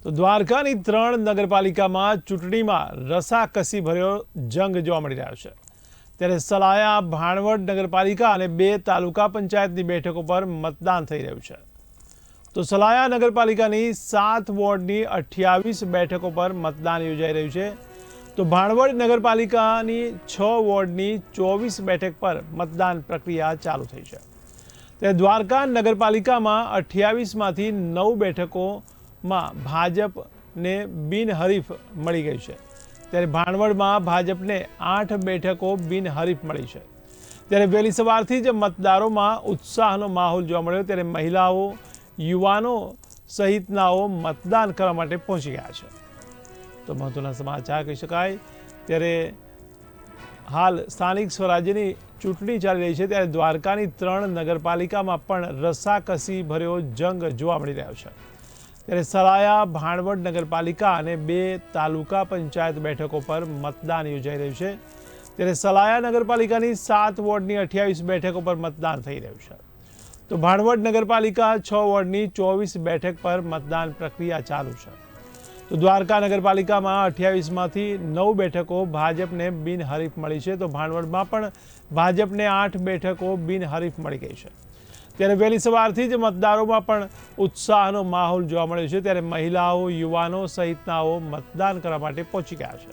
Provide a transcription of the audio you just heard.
તો દ્વારકાની 3 નગરપાલિકામાં ચૂંટણીમાં રસાકસી ભર્યો જંગ જોવા મળી રહ્યો છે। ત્યારે સલાયા, ભાણવડ નગરપાલિકા અને 2 તાલુકા પંચાયતની બેઠકો પર મતદાન થઈ રહ્યું છે। તો સલાયા નગરપાલિકાની 7 વોર્ડની 28 બેઠકો પર મતદાન યોજાઈ રહ્યું છે। તો ભાણવડ નગરપાલિકાની 6 વોર્ડની 24 બેઠક પર મતદાન પ્રક્રિયા ચાલુ થઈ છે। ત્યારે દ્વારકા નગરપાલિકામાં 28માંથી 9 બેઠકોમાં ભાજપને બિનહરીફ મળી ગઈ છે। ત્યારે ભાણવડમાં ભાજપને 8 બેઠકો બિનહરીફ મળી છે। ત્યારે વહેલી સવારથી જ મતદારોમાં ઉત્સાહનો માહોલ જોવા મળ્યો। ત્યારે મહિલાઓ, યુવાનો સહિતનાઓ મતદાન કરવા માટે પહોંચી ગયા છે। તો મહત્વના સમાચાર કહી શકાય। ત્યારે હાલ સ્થાનિક સ્વરાજ્યની ચૂંટણી ચાલી રહી છે, ત્યારે દ્વારકાની 3 નગરપાલિકામાં પણ રસાકસી ભર્યો જંગ જોવા મળી રહ્યો છે। ત્યારે સલાયા, ભાણવડ નગરપાલિકા અને 2 તાલુકા પંચાયત બેઠકો પર મતદાન યોજાઈ રહ્યું છે। ત્યારે સલાયા નગરપાલિકાની 7 વોર્ડની 28 બેઠકો પર મતદાન થઈ રહ્યું છે। તો ભાણવડ નગરપાલિકા 6 વોર્ડની 24 બેઠક પર મતદાન પ્રક્રિયા ચાલુ છે। તો દ્વારકા નગરપાલિકામાં 28માંથી 9 બેઠકો ભાજપને બિનહરીફ મળી છે। તો ભાણવડમાં પણ ભાજપને 8 બેઠકો બિનહરીફ મળી ગઈ છે। ત્યારે વહેલી સવારથી જ મતદારોમાં પણ ઉત્સાહનો માહોલ જોવા મળ્યો છે। ત્યારે મહિલાઓ, યુવાનો સહિતનાઓ મતદાન કરવા માટે પહોંચી ગયા છે।